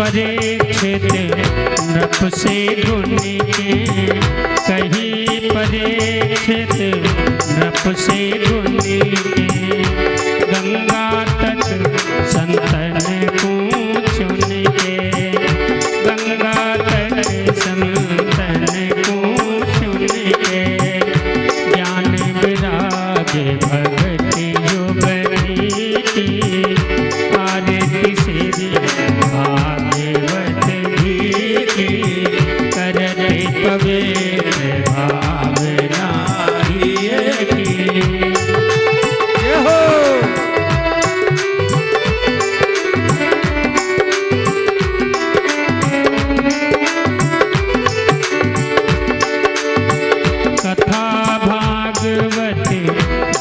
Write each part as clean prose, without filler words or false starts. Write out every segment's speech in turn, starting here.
परीक्षित नृप से गुण के, कहीं परीक्षित नृप से गुण के, गंगा तट संतन को चुन के, गंगा तट संतन को चुन के, ज्ञान विराग भक्ति युगनी की, आरती से भागवत जी की, करते पवित्र भावना की। कथा भागवत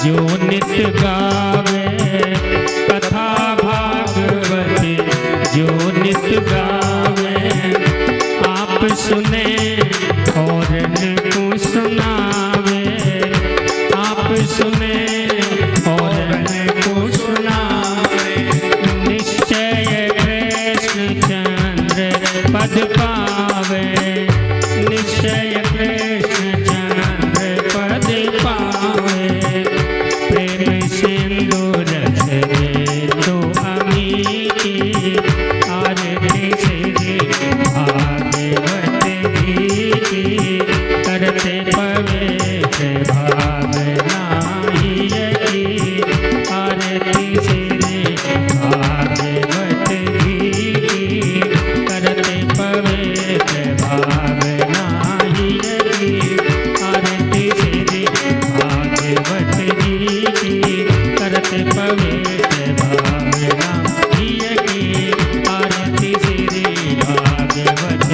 जो नित गावे, कथा भागवत जो नित गावे, आप सुने और को सुनावे, आप सुने और को सुनावे, निश्चय कृष्ण चंद्र पद पावे, निश्चय कृष्ण चंद्र पद पावे, प्रेम सिंधु रस तो अमी की, आरती श्री भागवत जी की, करते पवित्र भावना की, आरती श्री भागवत जी की, करते पवित्र भावना की, आरती श्री भागवत जी की, करते पवित्र भावना की, आरती श्री भागवत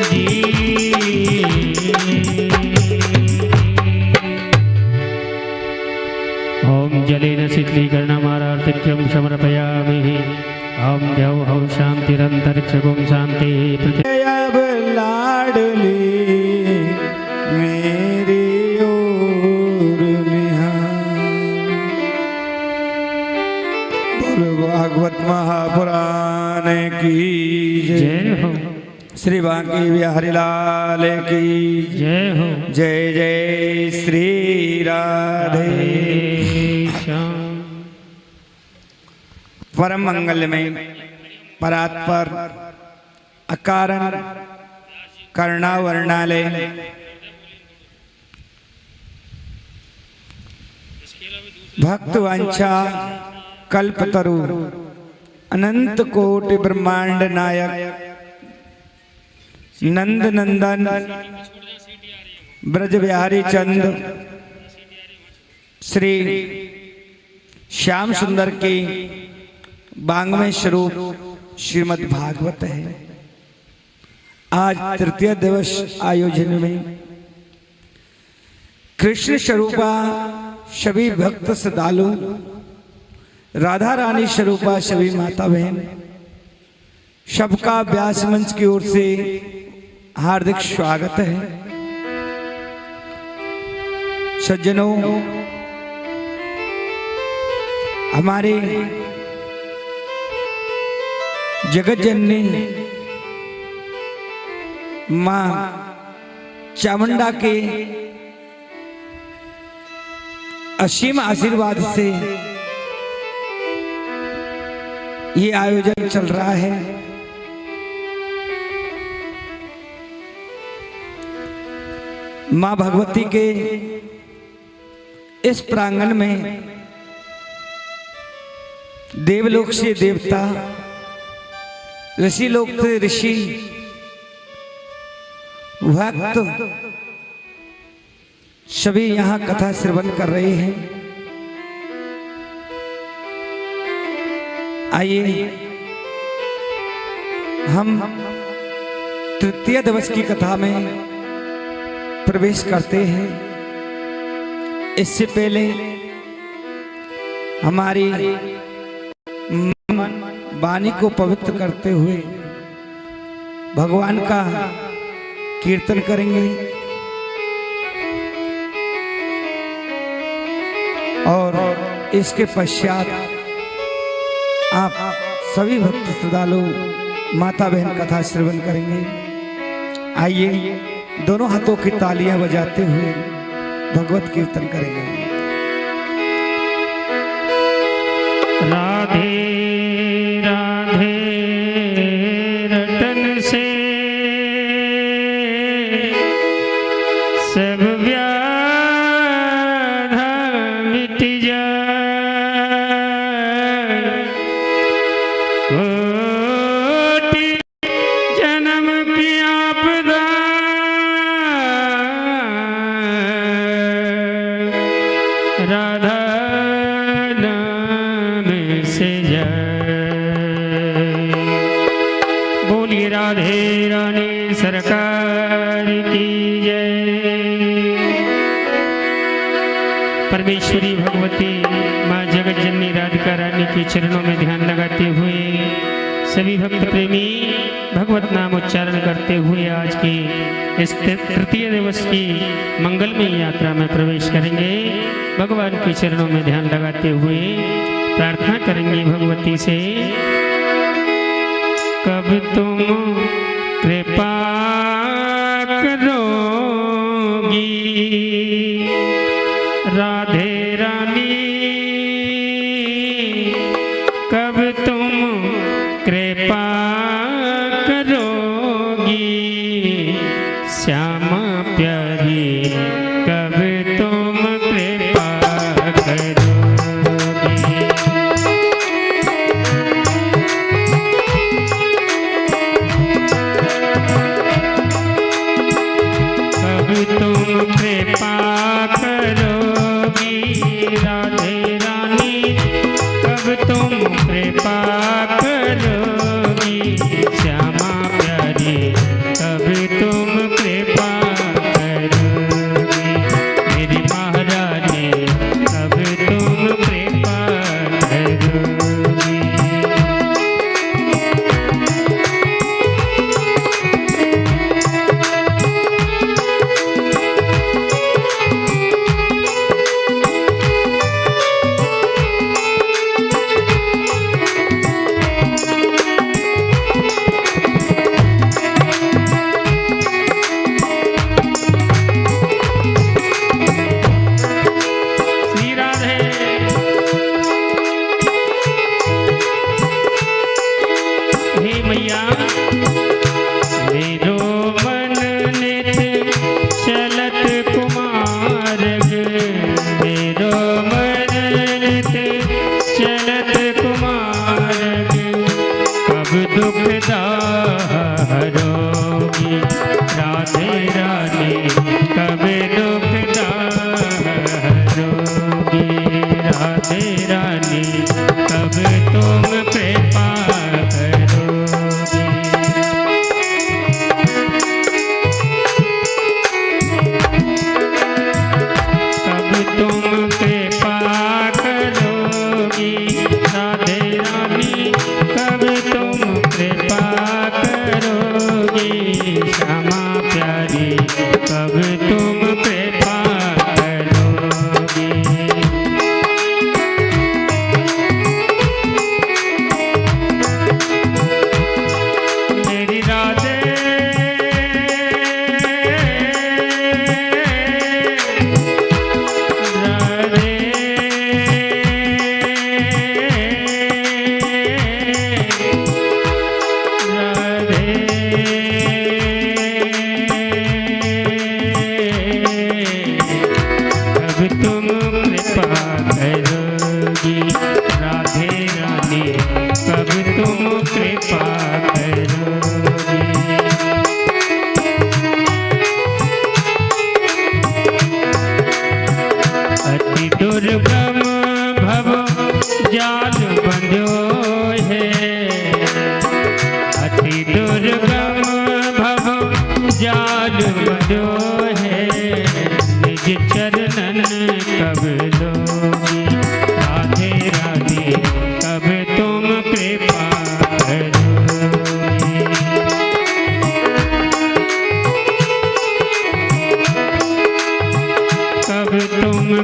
जी। ओम जलेन शीतलीकरणमारार्तिक्यं समर्पयामि। ओम द्यौः शान्तिरन्तरिक्षगुं शान्तिः। अब लाडली मेरी ओर निहार, बोलो भागवत महापुराण की जय हो, श्री बांकी बिहारी लाल की जय हो, जय जय श्री राधे श्याम। परम मंगलमय परात्पर अकारण कर्णावर्णालय भक्त वांछा कल्पतरु अनंत कोटि ब्रह्मांड नायक नंद नंदन ब्रज बिहारी चंद श्री श्याम सुंदर की बांग्मय स्वरूप श्रीमद् भागवत है। आज तृतीय दिवस आयोजन में कृष्ण स्वरूपा सभी भक्त श्रद्धालु, राधा रानी स्वरूपा सभी माता बहन, सबका व्यास मंच की ओर से हार्दिक स्वागत है। सज्जनों, हमारे जगत जननी मां चामुंडा के असीम आशीर्वाद से ये आयोजन चल रहा है। मां भगवती के इस प्रांगण में देवलोक से देवता, ऋषि लोक से ऋषि, भक्त सभी यहाँ कथा श्रवण कर रहे हैं। आइए हम तृतीय दिवस की कथा में प्रवेश करते हैं। इससे पहले हमारी वाणी को पवित्र करते हुए भगवान का कीर्तन करेंगे और इसके पश्चात आप सभी भक्त श्रद्धालु माता बहन कथा श्रवण करेंगे। आइए दोनों हाथों की तालियां बजाते हुए भगवत कीर्तन करेंगे। राधे राधे रटन से सब व्याध मिट जाए, कोटि जन्म की आपदा राधा से जाए। बोलिए राधे रानी सरकार की जय। परमेश्वरी भगवती माँ जगत जननी राधिका रानी के चरणों में ध्यान लगाते हुए सभी भक्त प्रेमी भगवत नाम उच्चारण करते हुए आज की इस तृतीय दिवस की मंगलमय यात्रा में प्रवेश करेंगे। भगवान के चरणों में ध्यान लगाते हुए प्रार्थना करेंगे भगवती से, कब तुम कृपा करोगी राधे रानी, कब तुम कृपा करोगी श्यामा प्यारी, कब तुम कृपा करोगी। कब तुम कृपा करोगी राधे रानी, कब तुम कृपा करोगी श्यामा प्यारी, कब तुम कृपा करोगी मेरी महारानी, कब तुम कृपा करोगी।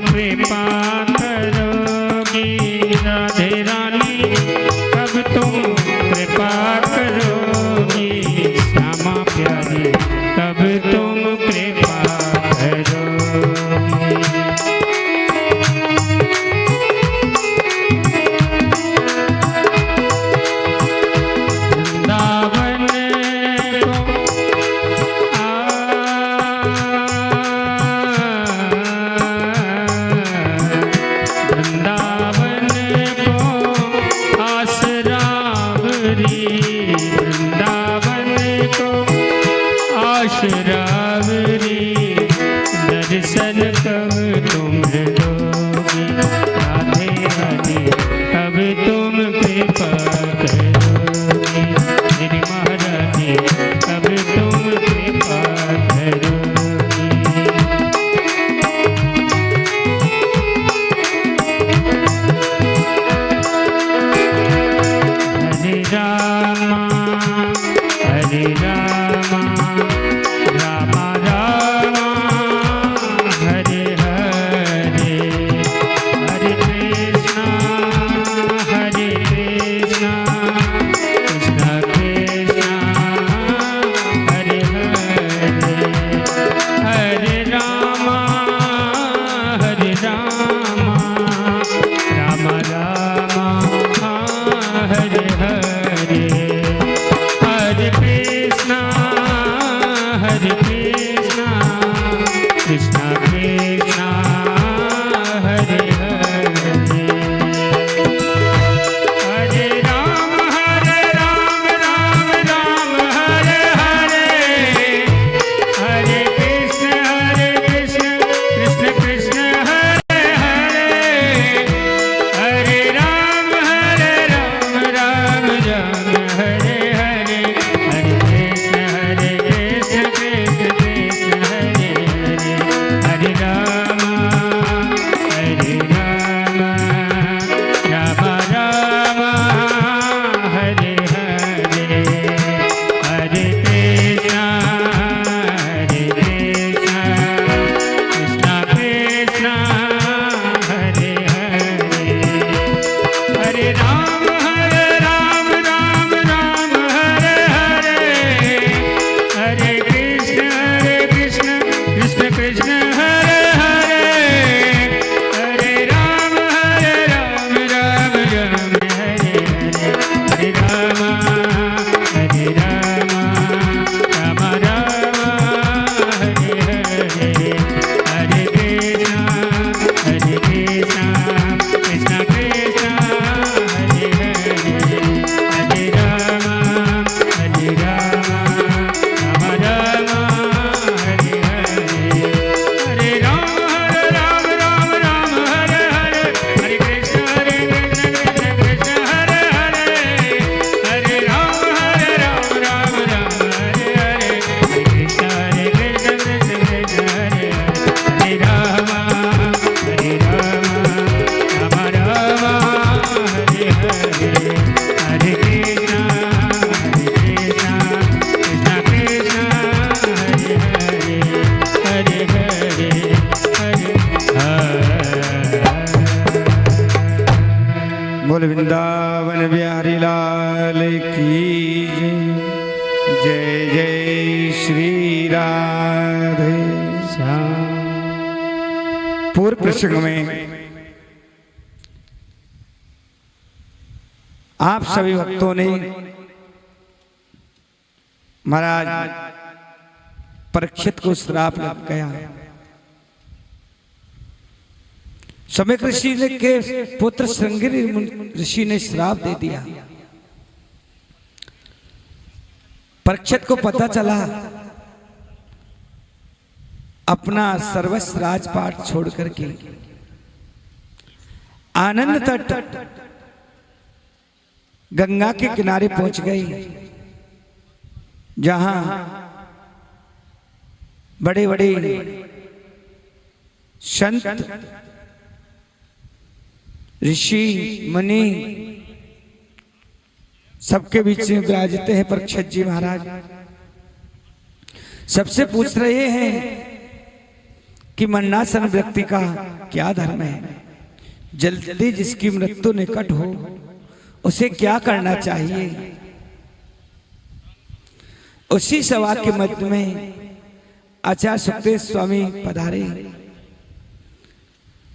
कृपा करोगी राधे रानी। वृंदावन बिहारी लाल की जय जय श्री राधे श्याम। पूर्व प्रसंग में आप सभी भक्तों ने महाराज परीक्षित को श्राप लग गया। समय ऋषि ने के पुत्र श्रृंगी ऋषि ने श्राप दे दिया। परीक्षित को पता चला, अपना सर्वस्व राजपाट छोड़ करके आनंद तट गंगा के किनारे पहुंच गई, जहां बड़े बड़े संत ऋषि मुनि सबके बीच में विराजते हैं। परीक्षित जी महाराज सबसे पूछ रहे हैं कि मरणासन व्यक्ति का क्या धर्म है, जल्दी जिसकी मृत्यु निकट हो उसे क्या करना चाहिए। उसी सभा के मध्य में आचार्य सुखदेव स्वामी पधारे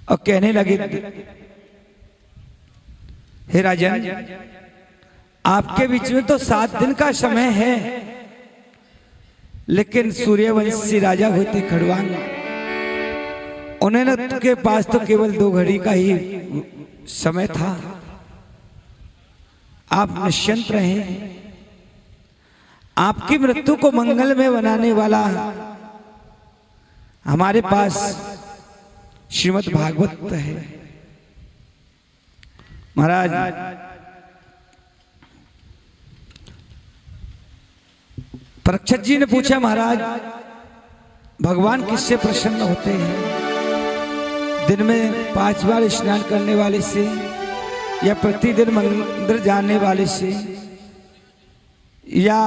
और कहने लगे, हे राजन, आपके बीच में तो 7 दिन का समय है, लेकिन सूर्यवंशी राजा होते खड़वांग, उन्होंने के पास तो केवल 2 घड़ी का ही समय था। आप निश्चिंत रहें, आपकी मृत्यु को मंगल में बनाने वाला हमारे पास श्रीमद् भागवत है। महाराज परीक्षित जी ने पूछा, महाराज भगवान किससे प्रसन्न होते हैं? दिन में 5 बार स्नान करने वाले से, या प्रतिदिन मंदिर जाने वाले से, या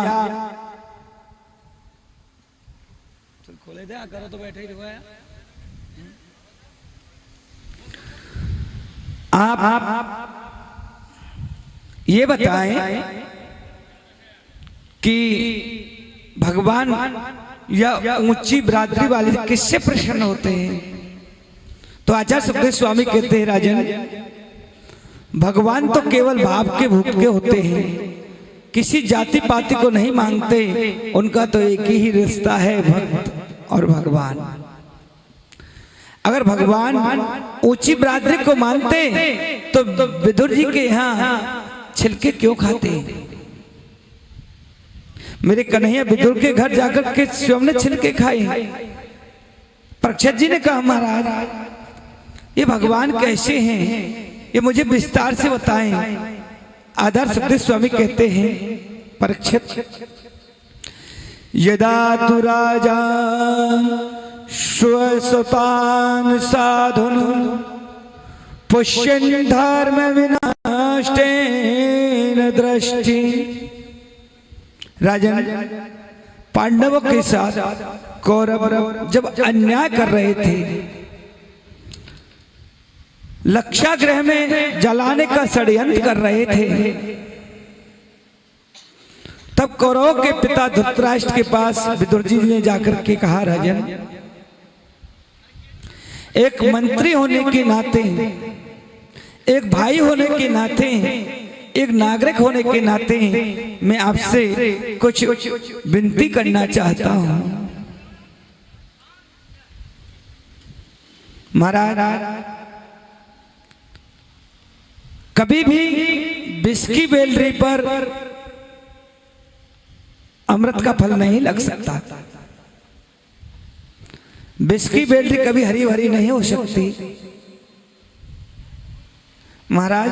खोले दे करो तो बैठे ही रहो। आप ये बताएं कि भगवान या ऊंची बिरादरी वाले किससे प्रसन्न होते हैं? तो आचार्य सुखदेव स्वामी कहते हैं, राजन भगवान तो केवल भाव के भूखे होते हैं, किसी जाति पाति को नहीं मांगते, उनका तो एक ही रिश्ता है, भक्त और भगवान। अगर भगवान ऊंची बिरादरी को मानते तो विदुर जी के यहाँ छिलके क्यों खाते? मेरे कन्हैया विदुर के घर जाकर के स्वयं ने छिलके खाए। परीक्षित जी ने कहा, महाराज ये भगवान कैसे हैं, ये मुझे विस्तार से बताएं। आदर्श सुखदेव स्वामी कहते हैं, परीक्षित यदा तु राजा स्वसुतान साधुन पुष्यन् धर्म विनष्टेन दृष्टि। राजन पांडवों के साथ कौरव जब अन्याय कर रहे थे, लक्षागृह में जलाने का षड्यंत्र कर रहे थे, तब कौरवों के पिता धृतराष्ट्र के पास विदुर जी ने जाकर के कहा, राजन एक मंत्री होने के नाते, एक भाई होने के नाते, एक नागरिक होने के नाते मैं आपसे कुछ विनती करना चाहता हूं। महाराज कभी भी विष की बेलरी पर अमृत का फल नहीं लग सकता। विष की बेलरी कभी हरी भरी नहीं हो सकती। महाराज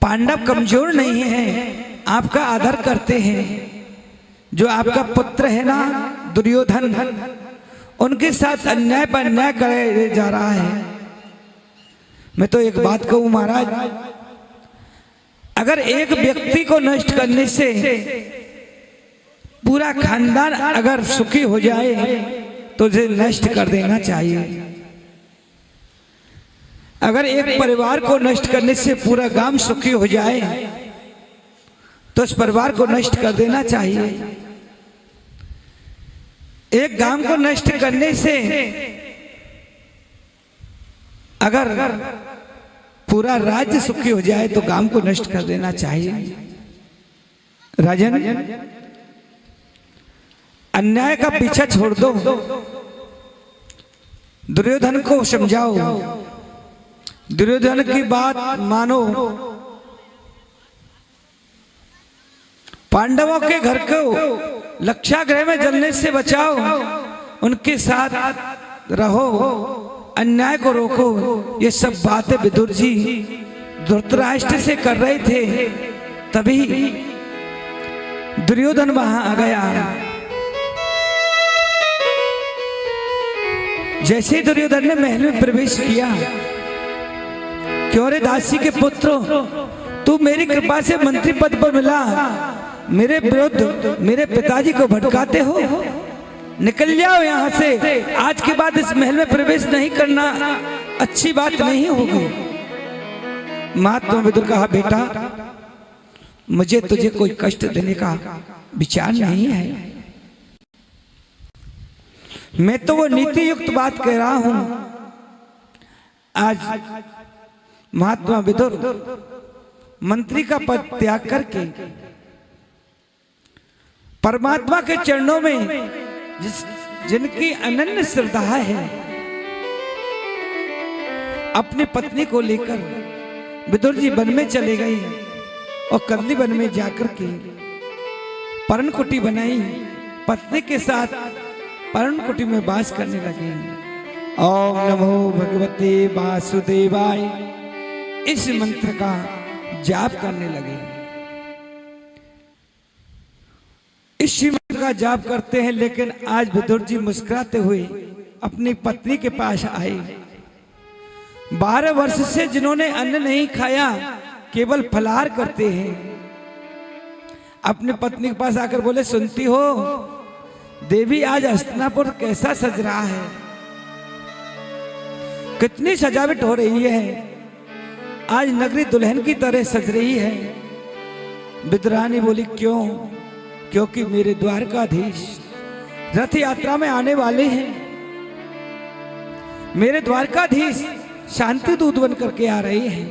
पांडव कमजोर नहीं है, आपका आदर करते हैं। जो आपका पुत्र है ना दुर्योधन, उनके साथ अन्याय पर अन्याय करे जा रहा है। मैं तो एक बात कहूं महाराज, अगर एक व्यक्ति को नष्ट करने से पूरा खानदान अगर सुखी हो जाए तो उसे नष्ट कर देना चाहिए। अगर एक परिवार को नष्ट करने से पूरा गांव सुखी हो जाए तो उस परिवार को नष्ट कर देना चाहिए। एक गांव को नष्ट करने से अगर पूरा राज्य सुखी हो जाए तो गांव को नष्ट कर देना चाहिए। राजन, अन्याय का पीछा छोड़ दो, दुर्योधन को समझाओ, दुर्योधन की बात मानो, पांडवों के घर को लक्षागृह में जलने से बचाओ, उनके साथ रहो, अन्याय को रोको। ये सब बातें विदुर जी धृतराष्ट्र से कर रहे थे, तभी दुर्योधन वहां आ गया। जैसे ही दुर्योधन ने महल में प्रवेश किया, क्यों रे दासी के पुत्र, तू मेरी कृपा से मंत्री पद पर मिला, मेरे विरुद्ध मेरे पिताजी को भटकाते हो, निकल जाओ यहाँ से। आज के बाद इस महल में प्रवेश नहीं करना अच्छी बात नहीं होगी। महात्मा विदुर कहा, बेटा मुझे तुझे कोई कष्ट देने का विचार नहीं है, मैं तो वो नीति युक्त बात कह रहा हूं। आज महात्मा विदुर मंत्री का पद त्याग करके परमात्मा के चरणों में जिनकी अनन्य श्रद्धा है, अपनी पत्नी को लेकर विदुर जी वन में चले गए और कर्ली वन में जाकर के पर्णकुटी बनाई, पत्नी के साथ पर्णकुटी में वास करने लगे। ओम नमो भगवते वासुदेवाय, इस मंत्र का जाप करने लगे। इस मंत्र का जाप करते हैं, लेकिन आज विदुर जी मुस्कुराते हुए अपनी पत्नी के पास आए। 12 वर्ष से जिन्होंने अन्न नहीं खाया, केवल फलाहार करते हैं, अपनी पत्नी के पास आकर बोले, सुनती हो देवी आज हस्तिनापुर कैसा सज रहा है, कितनी सजावट हो रही है, आज नगरी दुल्हन की तरह सज रही है। विदुरानी बोली, क्यों? क्योंकि मेरे द्वारकाधीश रथ यात्रा में आने वाले हैं, मेरे द्वारकाधीश शांति दूत बन करके आ रहे हैं।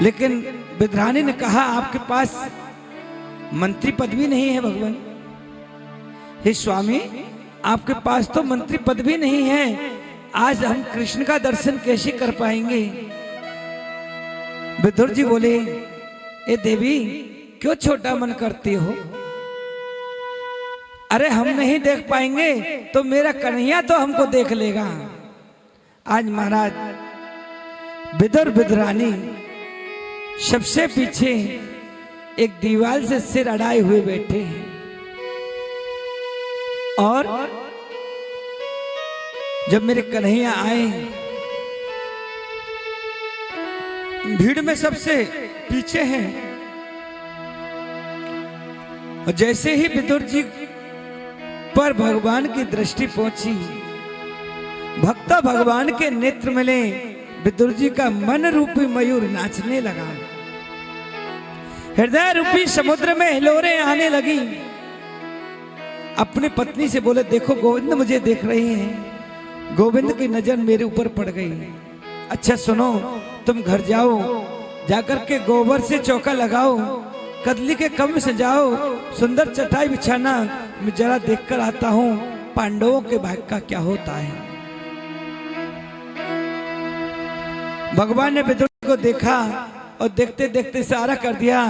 लेकिन विदुरानी ने कहा, आपके पास मंत्री पद भी नहीं है भगवान। हे स्वामी, आपके पास तो मंत्री पद भी नहीं है, आज हम कृष्ण का दर्शन कैसे कर पाएंगे? विदुर जी बोले, ए देवी क्यों छोटा मन करती हो? अरे हम नहीं देख पाएंगे तो मेरा कन्हैया तो हमको देख लेगा। आज महाराज विदुर विदुरानी सबसे पीछे एक दीवार से सिर अड़ाए हुए बैठे हैं और जब मेरे कन्हैया आए, भीड़ में सबसे पीछे हैं, और जैसे ही विदुर जी पर भगवान की दृष्टि पहुंची, भक्त भगवान के नेत्र मिले, विदुर जी का मन रूपी मयूर नाचने लगा, हृदय रूपी समुद्र में हिलोरें आने लगी। अपनी पत्नी से बोले, देखो गोविंद मुझे देख रहे हैं, गोविंद की नजर मेरे ऊपर पड़ गई। अच्छा सुनो, तुम घर जाओ, जाकर के गोबर से चौका लगाओ, कदली के कम सजाओ, सुंदर चटाई बिछाना, मैं जरा देखकर आता हूं पांडवों के भाग्य का क्या होता है। भगवान ने विदुर को देखा और देखते देखते इशारा कर दिया,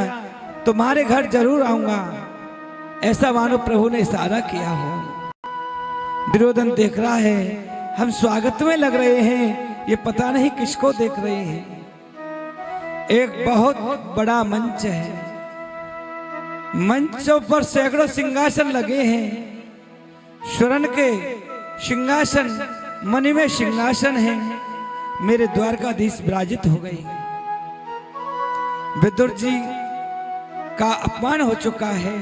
तुम्हारे घर जरूर आऊंगा, ऐसा मानो प्रभु ने इशारा किया हो। दुर्योधन देख रहा है, हम स्वागत में लग रहे हैं, ये पता नहीं किसको देख रहे हैं। एक बहुत बड़ा मंच है, मंचों पर सैकड़ों सिंहासन लगे हैं, स्वर्ण के सिंहासन, मणि में सिंहासन है, मेरे द्वारकाधीश विराजित हो गए। विदुर जी का अपमान हो चुका है,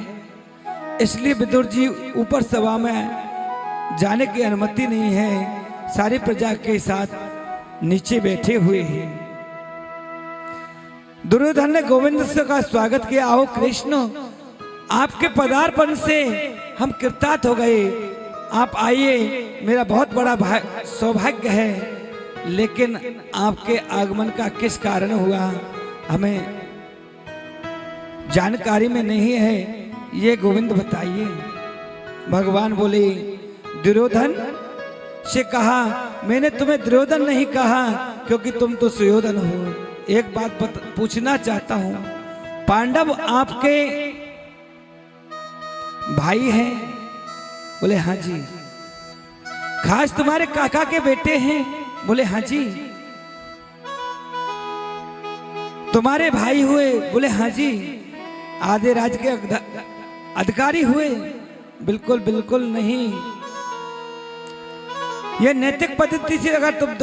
इसलिए विदुर जी ऊपर सभा में जाने की अनुमति नहीं है। सारी प्रजा के साथ नीचे बैठे हुए हैं। दुर्योधन ने गोविंद से का स्वागत किया। आओ कृष्ण, आपके पदार्पण से हम कृतार्थ हो गए, आप आइए, मेरा बहुत बड़ा सौभाग्य है। लेकिन आपके आगमन का किस कारण हुआ हमें जानकारी में नहीं है, ये गोविंद बताइए। भगवान बोले, दुर्योधन से कहा, मैंने तुम्हें दुर्योधन नहीं कहा क्योंकि तुम तो सुयोधन हो। एक बात पूछना चाहता हूं, पांडव आपके भाई हैं? बोले हाँ जी। खास तुम्हारे काका के बेटे हैं? बोले हाँ जी। तुम्हारे भाई हुए? बोले हाँ जी। आधे राज के अधिकारी हुए? बिल्कुल बिल्कुल नहीं। यह नैतिक पद्धति से अगर तुम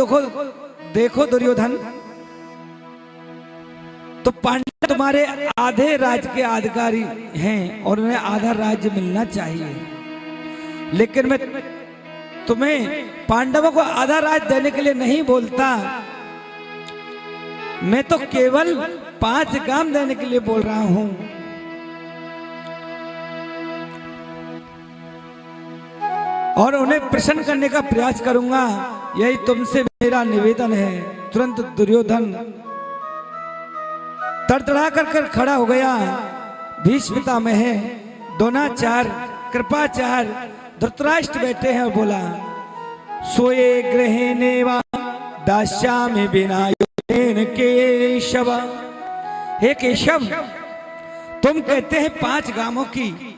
देखो दुर्योधन, तो पांडव तुम्हारे आधे राज के अधिकारी हैं और उन्हें आधा राज्य मिलना चाहिए। लेकिन मैं तुम्हें पांडवों को आधा राज्य देने के लिए नहीं बोलता, मैं तो केवल 5 गांव देने के लिए बोल रहा हूं। और उन्हें प्रसन्न करने का प्रयास करूंगा, यही तुमसे मेरा निवेदन है। तुरंत दुर्योधन तड़तड़ा कर खड़ा हो गया। भीष्म पितामह, द्रोणाचार्य, कृपाचार्य, धृतराष्ट्र बैठे हैं और बोला, सोए ग्रहेणे वा दास्यामि बिना युद्धेन केशव। हे केशव, तुम कहते हैं 5 गांवों की,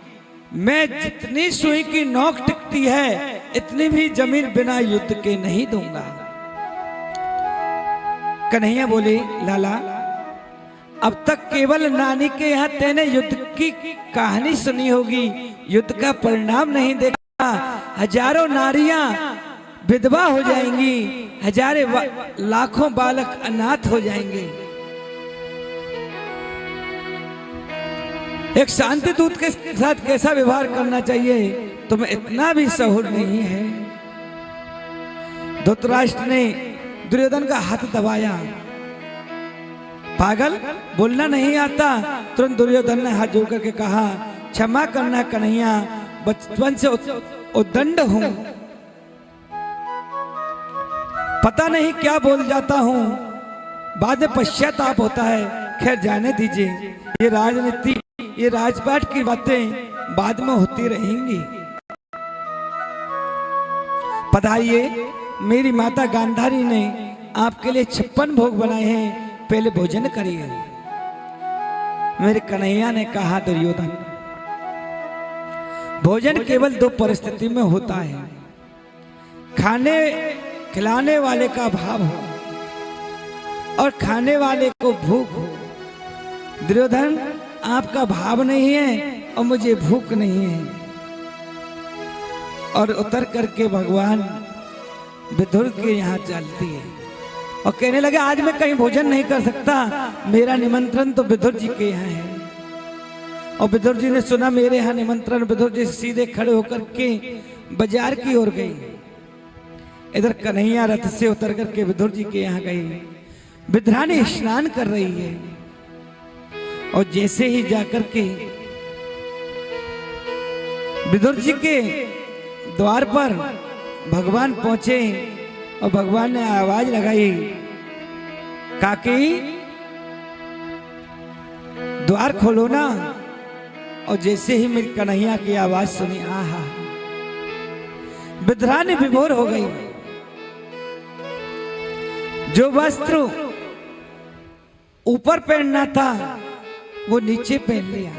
मैं जितनी सुई की नोक टिकती है इतनी भी जमीन बिना युद्ध के नहीं दूंगा। कन्हैया बोले, लाला, अब तक केवल नानी के यहाँ तेने युद्ध की कहानी सुनी होगी, युद्ध का परिणाम नहीं देखा। हजारों नारियां विधवा हो जाएंगी, हजारों लाखों बालक अनाथ हो जाएंगे। एक शांति दूत के साथ कैसा व्यवहार करना चाहिए, तुम्हें इतना भी सहूर नहीं है। धृतराष्ट्र ने दुर्योधन का हाथ दबाया। पागल, बोलना नहीं आता? तुरंत दुर्योधन ने हाथ जोड़ करके कहा, क्षमा करना कन्हैया, बचपन से उद्दंड हूं, पता नहीं क्या बोल जाता हूं, बाद में पश्चाताप होता है। खैर जाने दीजिए, ये राजनीति, ये राजपाट की बातें बाद में होती रहेंगी। पधारिए, मेरी माता गांधारी ने आपके लिए 56 भोग बनाए हैं, पहले भोजन करिए। मेरे कन्हैया ने कहा, दुर्योधन, भोजन केवल 2 परिस्थिति में होता है, खाने खिलाने वाले का भाव हो और खाने वाले को भूख हो। दुर्योधन, आपका भाव नहीं है और मुझे भूख नहीं है। और उतर करके भगवान विदुर के यहाँ चलती है और कहने लगे, आज मैं कहीं भोजन नहीं कर सकता, मेरा निमंत्रण तो विदुर जी के यहाँ है। और विदुर जी ने सुना मेरे यहाँ निमंत्रण, विदुर जी सीधे खड़े होकर के बाजार की ओर गई। इधर कन्हैया रथ से उतर करके विदुर जी के यहाँ गई। विद्रानी स्नान कर रही है और जैसे ही जाकर के विदुर जी के द्वार पर भगवान पहुंचे और भगवान ने आवाज लगाई, काकी द्वार खोलो ना। और जैसे ही मेरी कन्हैया की आवाज सुनी, आहा, विद्रानी विभोर हो गई। जो वस्त्र ऊपर पहनना था वो नीचे पहन लिया,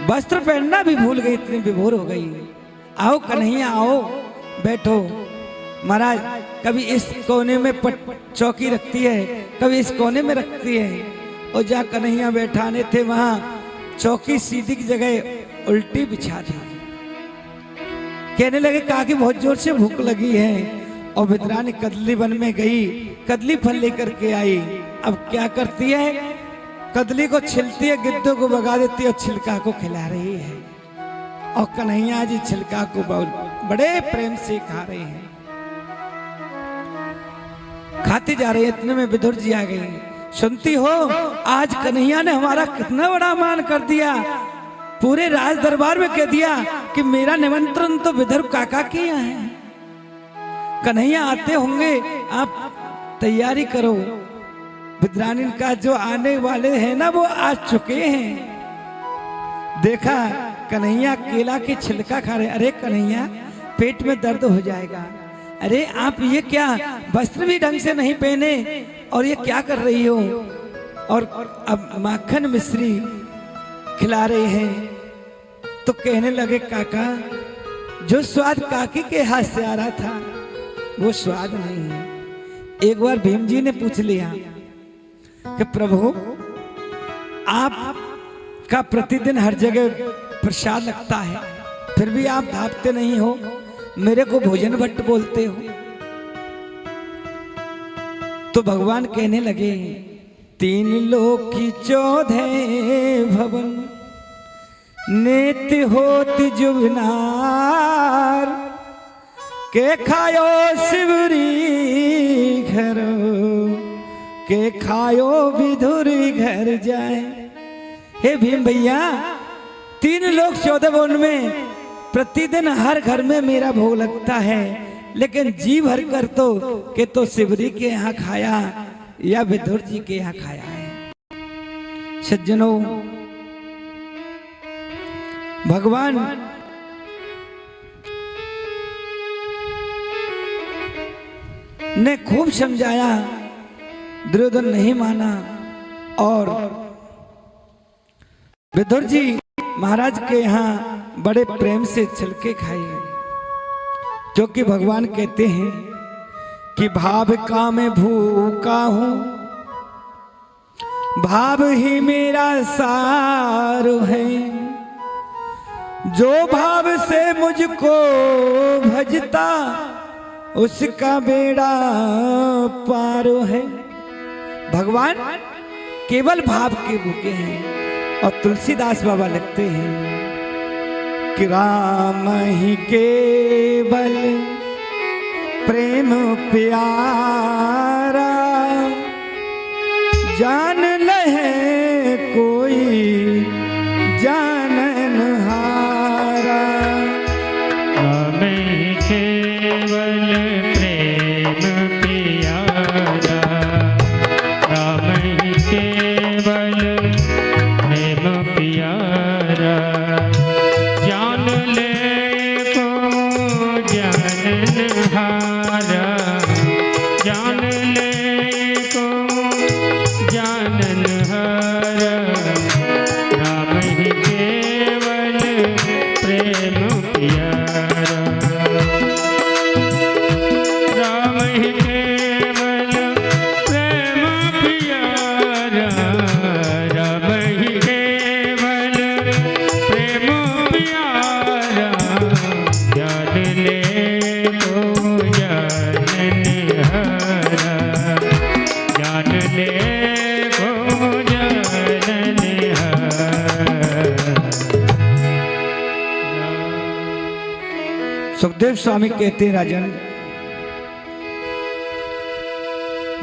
वस्त्र पहनना भी भूल गई, इतनी विभोर हो गई। आओ कन्हैया, आओ बैठो। महाराज कभी इस कोने में चौकी रखती है, कभी इस कोने में रखती है। और जहाँ कन्हैया बैठाने थे वहां चौकी सीधी की जगह उल्टी बिछा दी। कहने लगे, काकी बहुत जोर से भूख लगी है। और विद्रानी कदली वन में गई, कदली फल लेकर के आई। अब क्या करती है, कदली को छिलती है, गिद्धों को भगा देती है और छिलका को खिला रही है। और कन्हैया जी छिलका को बड़े प्रेम से खा रहे हैं। खाते जा रहे हैं, इतने में विदुर जी आ गए। सुनती हो, आज कन्हैया ने हमारा कितना बड़ा मान कर दिया, पूरे राज दरबार में कह दिया कि मेरा निमंत्रण तो विदुर काका के यहाँ है, कन्हैया आते होंगे, आप तैयारी करो। विद्रानी का जो आने वाले हैं ना वो आ चुके हैं। देखा कन्हैया केला के छिलका खा रहे। अरे कन्हैया, पेट में दर्द हो जाएगा। अरे आप ये क्या, वस्त्र भी ढंग से नहीं पहने और ये क्या कर रही हो। और अब माखन मिश्री खिला रहे हैं। तो कहने लगे काका, जो स्वाद काकी के हाथ से आ रहा था वो स्वाद नहीं है। एक बार भीम जी ने पूछ लिया कि प्रभु, आप का प्रतिदिन हर जगह प्रसाद लगता है, फिर भी आप धापते नहीं हो, मेरे को भोजन भट्ट बोलते हो। तो भगवान कहने लगे, 3 लोक की 14 भवन, नेति होति जुबनार, के खायो शिवरी घर, के खायो विधुरी घर जाए। हे भीम भैया, 3 लोक 14 भवन में प्रतिदिन हर घर में मेरा भोग लगता है, लेकिन जी भर कर तो शिवरी के यहाँ खाया या विदुर जी के यहाँ खाया है। सज्जनों, भगवान ने खूब समझाया, दुर्योधन नहीं माना और विदुर जी महाराज के यहाँ बड़े प्रेम से छिलके खाए। जो कि भगवान कहते हैं कि भाव का मैं भूखा हूं, भाव ही मेरा सार है, जो भाव से मुझको भजता उसका बेड़ा पार है। भगवान केवल भाव के भूखे हैं। और तुलसीदास बाबा लिखते हैं कि राम ही केवल प्रेम प्यारा, जान लहे कोई जानन हारा। राम ही केवल प्रेम प्यारा, राम ही केवल प्रेम प्यारा, जान ले को जाननहारा, जान ले को जाननहारा, राम ही केवल प्रेम प्यारा, राम ही केवल प्रेम प्यारा, राम ही केवल प्रेम प्यारा, जान ले को जाननहारा, जान ले को जाननहारा। सुखदेव स्वामी कहते हैं, राजन,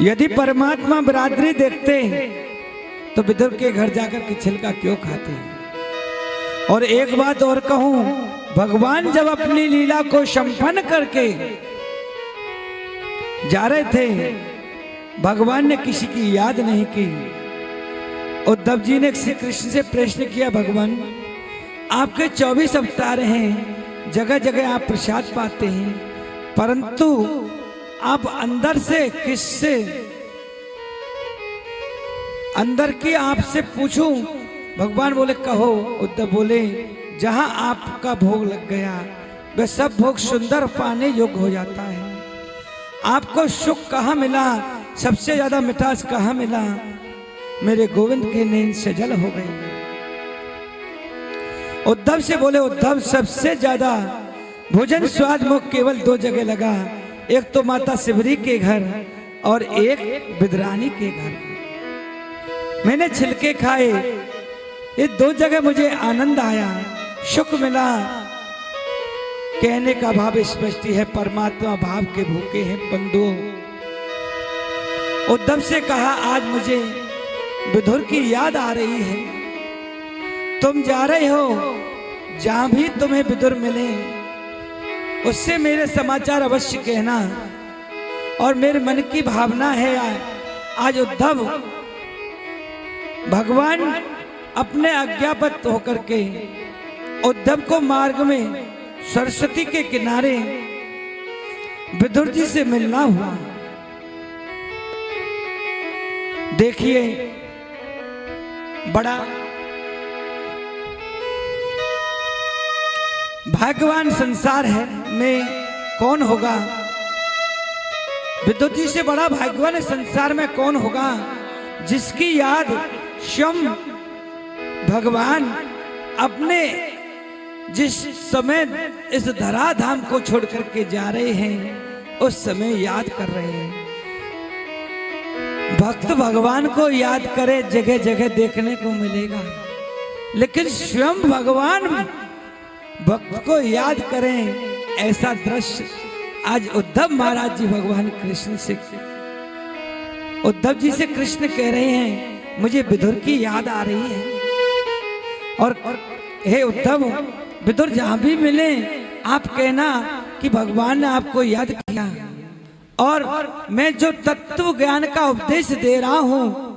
यदि परमात्मा बरादरी देखते हैं तो विदुर के घर जाकर के छिलका क्यों खाते हैं। और एक बात और कहूं, भगवान जब अपनी लीला को संपन्न करके जा रहे थे, भगवान ने किसी की याद नहीं की। उद्धव जी ने श्री कृष्ण से प्रश्न किया, भगवान आपके 24 अवतार हैं, जगह जगह आप प्रसाद पाते हैं, परंतु आप अंदर से किससे, अंदर की आपसे पूछूं। भगवान बोले कहो। उद्धव बोले, जहां आपका भोग लग गया वह सब भोग सुंदर पाने योग्य हो जाता है। आपको सुख कहाँ मिला, सबसे ज्यादा मिठास कहाँ मिला, मेरे गोविंद की नींद से जल हो गई। उद्धव से बोले, उद्धव सबसे ज्यादा भोजन स्वाद मुख केवल 2 जगह लगा, एक तो माता शिवरी के घर और एक विद्रानी के घर। मैंने छिलके खाए, ये 2 जगह मुझे आनंद आया, सुख मिला, कहने का भाव स्पष्ट है, परमात्मा भाव के भूखे हैं बंधुओं। उद्धव से कहा, आज मुझे विदुर की याद आ रही है। तुम जा रहे हो, जहां भी तुम्हें विदुर मिले उससे मेरे समाचार अवश्य कहना। और मेरे मन की भावना है, आज उद्धव भगवान अपने आज्ञाबद्ध होकर के उद्धव को मार्ग में सरस्वती के किनारे विदुर जी से मिलना हुआ। देखिए, बड़ा भाग्यवान संसार है में कौन होगा, विदुर जी से बड़ा भाग्यवान संसार में कौन होगा, जिसकी याद स्वयं भगवान अपने जिस समय इस धराधाम को छोड़ करके जा रहे हैं उस समय याद कर रहे हैं। भक्त भगवान को याद करे, जगह जगह देखने को मिलेगा, लेकिन स्वयं भगवान भक्त को याद करें, ऐसा दृश्य आज उद्धव महाराज जी भगवान कृष्ण से, उद्धव जी से कृष्ण कह रहे हैं, मुझे विदुर की याद आ रही है। और हे उद्धव, विदुर जहां भी मिले आप कहना कि भगवान ने आपको याद किया, और मैं जो तत्व ज्ञान का उपदेश दे रहा हूं,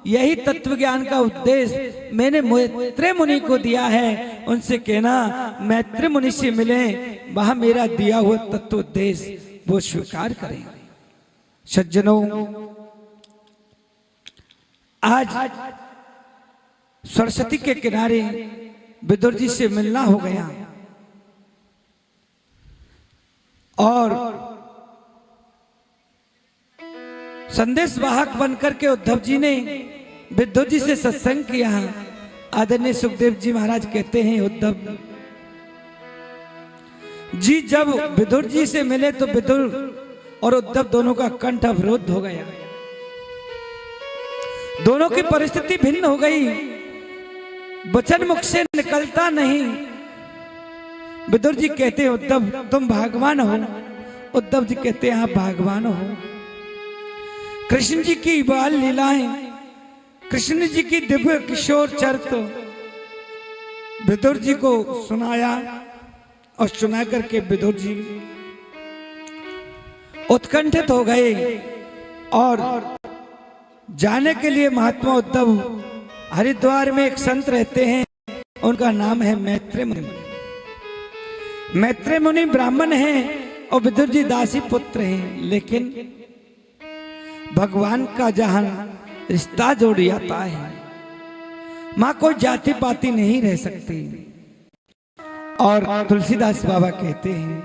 यही तत्व ज्ञान का उपदेश मैंने मैत्रेय मुनि को दिया है। उनसे कहना मैत्रेय मुनि से मिले, वहां मेरा दिया हुआ तत्व उपदेश वो स्वीकार करें। सज्जनों, आज सरस्वती के किनारे विदुर जी से मिलना हो गया, और संदेश वाहक बनकर के उद्धव जी ने विदुर जी से सत्संग किया। आदरणीय सुखदेव जी महाराज कहते हैं, उद्धव जी जब विदुर जी से मिले तो विदुर और उद्धव दोनों का कंठ अवरुद्ध हो गया, दोनों की परिस्थिति भिन्न हो गई, वचन मुख से निकलता नहीं। विदुर जी कहते हैं, उद्धव तुम भागवान हो। उद्धव जी कहते हैं, आप भागवान हो। कृष्ण जी की बाल लीलाएं, कृष्ण जी की दिव्य किशोर चरित्र विदुर जी को सुनाया, और सुना करके विदुर जी उत्कंठित हो गए, और जाने के लिए महात्मा उद्धव हरिद्वार में एक संत रहते हैं, उनका नाम है मैत्रेय मुनि। मैत्रेय मुनि ब्राह्मण हैं और विदुर जी दासी पुत्र हैं, लेकिन भगवान का जहां रिश्ता जोड़ जाता है, मां कोई जाति पाति नहीं रह सकती। और तुलसीदास बाबा कहते हैं,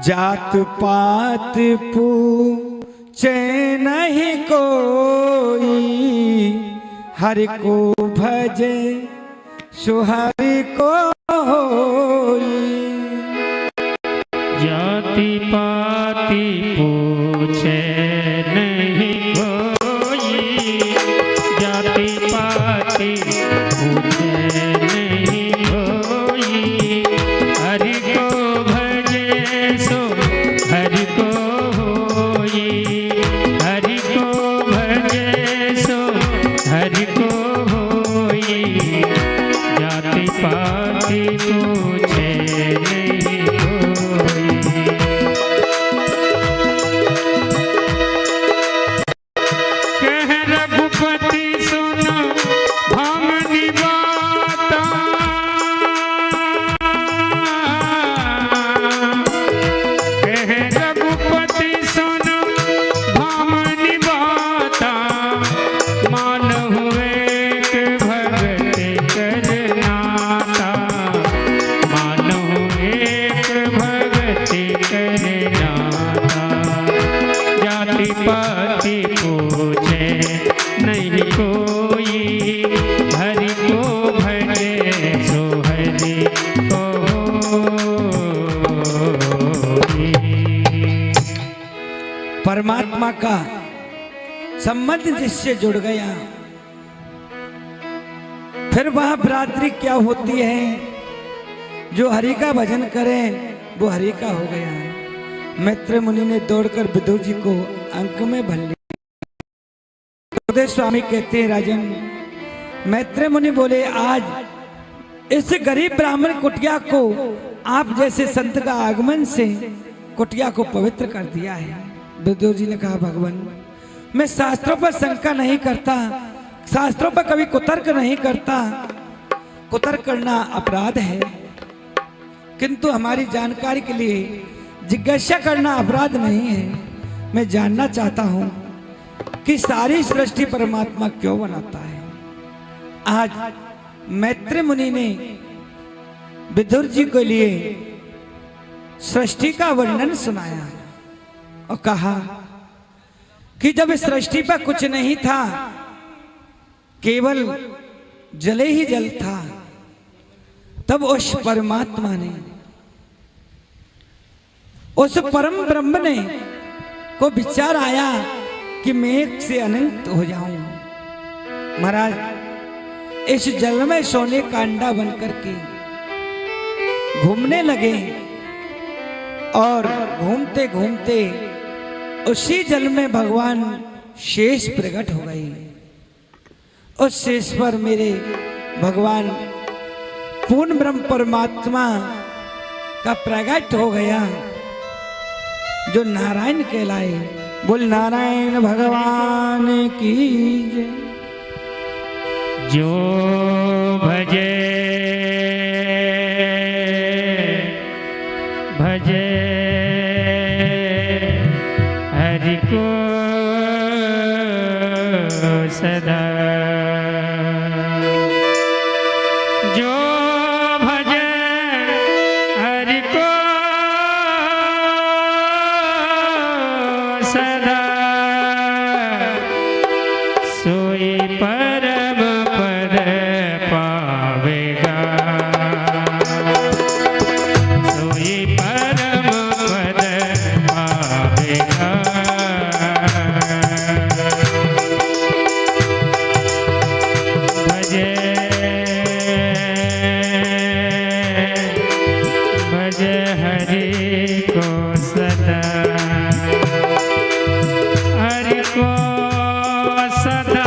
जात पात पूछे नहीं कोई, हरि को भजे सुहरि को होई। जाति पाति पूछे नहीं कोई, जाति पाति पूछे नहीं कोई, हरि को भजे सो हरि को होई, हरि को भजे सो हरि को होई, जाति पाति पूछे नहीं कोई। कह रघुपति सुन भामनी बाता, कह रघुपति सुन भामनी बाता, मानहु एक भगति कर नाता, मानहु एक भगति कर नाता, जाति पाति पूछे नहीं कोई, हरि को भजे सो हरि को होई। परमात्मा का संबंध जिससे जुड़ गया, फिर वह भ्रातृ क्या होती है। जो हरि का भजन करें वो हरि का हो गया। मैत्रेय मुनि ने दौड़कर विदुर जी को अंक में भर लिया। सुखदेव स्वामी कहते हैं, राजन, मैत्रेय मुनि बोले, आज इस गरीब ब्राह्मण कुटिया को आप जैसे संत का आगमन से कुटिया को पवित्र कर दिया है। विदुर जी ने कहा, भगवान, मैं शास्त्रों पर शंका नहीं करता, शास्त्रों पर कभी कुतर्क नहीं करता। कुतर्क करना अपराध है, किंतु हमारी जानकारी के लिए जिज्ञासा करना अपराध नहीं है। मैं जानना चाहता हूं कि सारी सृष्टि परमात्मा क्यों बनाता है। आज मैत्रेय मुनि ने विदुर जी के लिए सृष्टि का वर्णन सुनाया और कहा कि जब इस सृष्टि पर कुछ नहीं था, केवल जले ही जल था, तब उस परमात्मा ने, उस परम ब्रह्म ने को विचार आया कि मैं एक से अनंत हो जाऊं। महाराज, इस जल में सोने का अंडा बनकर के घूमने लगे और घूमते घूमते उसी जल में भगवान शेष प्रकट हो गए। उस शेष पर मेरे भगवान पूर्ण ब्रह्म परमात्मा का प्रकट हो गया, जो नारायण कहलाए। बोल नारायण भगवान की जय। जो भजे भजे हरि को सदा, जो भजे हरि को सदा, सोई परम पद पावेगा, सोई परम पद पावेगा। भजे भजे हरि को सदा, हरि को सदा,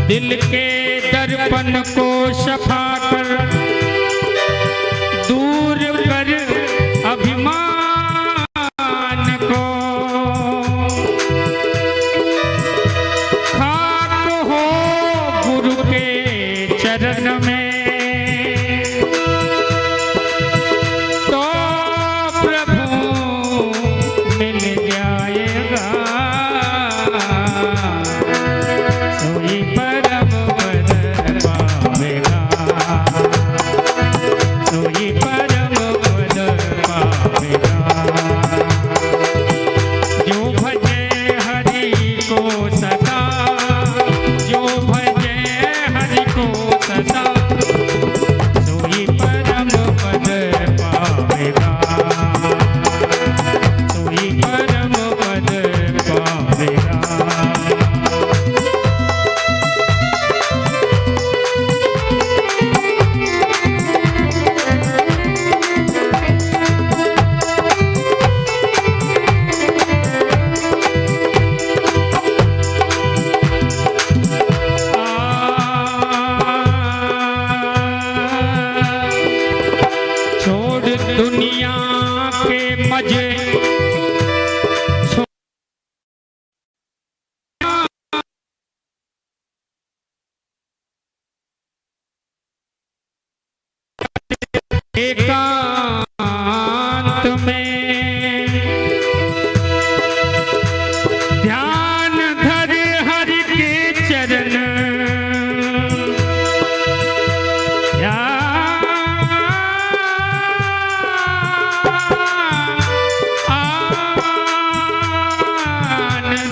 दिल के दर्पण को सफा कर दूर कर अभिमान को, खाक हो गुरु के चरण में तो प्रभु मिल जाएगा। सोई परम पद पावेगा, सोई परम पद पावेगा। जो भजे हरि को सदा, जो भजे हरि को सदा, सोई परम पद पावेगा, सोई परम पद पावेगा। छोड़ दुनिया के मजे, एकांत में ध्यान धर हरि के चरण,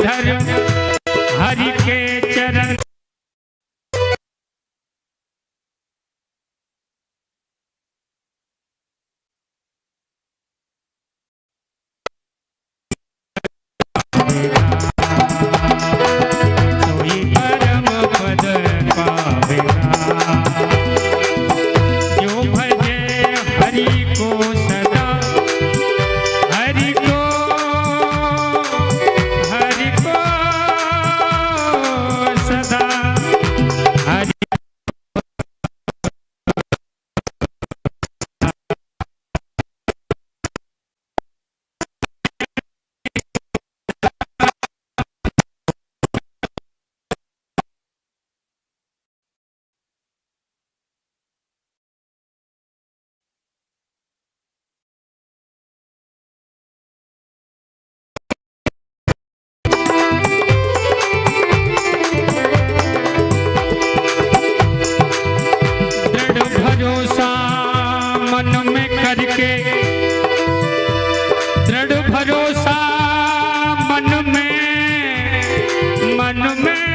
धर हरि के चरण। सोई परम पद पावेगा, जो भजे हरि को सदा, हरि को सदा, हरि भरोसा मन में करके, दृढ़ भरोसा मन में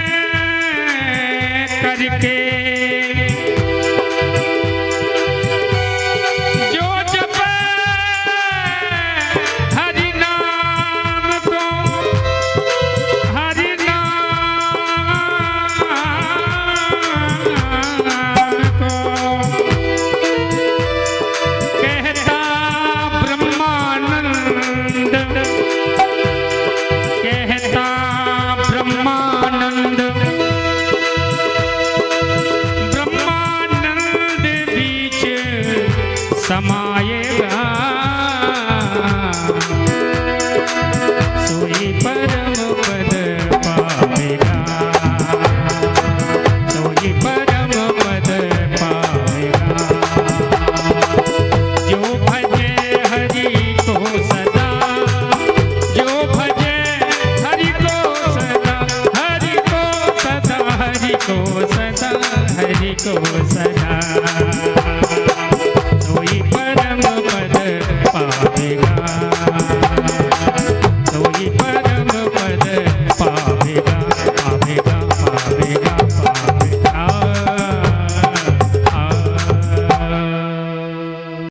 करके, जो जपे हरि नाम को, हरि नाम को, कहता ब्रह्मानंद, कहता ब्रह्मानंद, ब्रह्मानंद बीच समाएगा। सोई परम पद पावेगा, सोई परम पद पावेगा। जो भजे हरि को सदा, जो भजे हरि को सदा, हरि को सदा, हरि को सदा, हरि को सदा।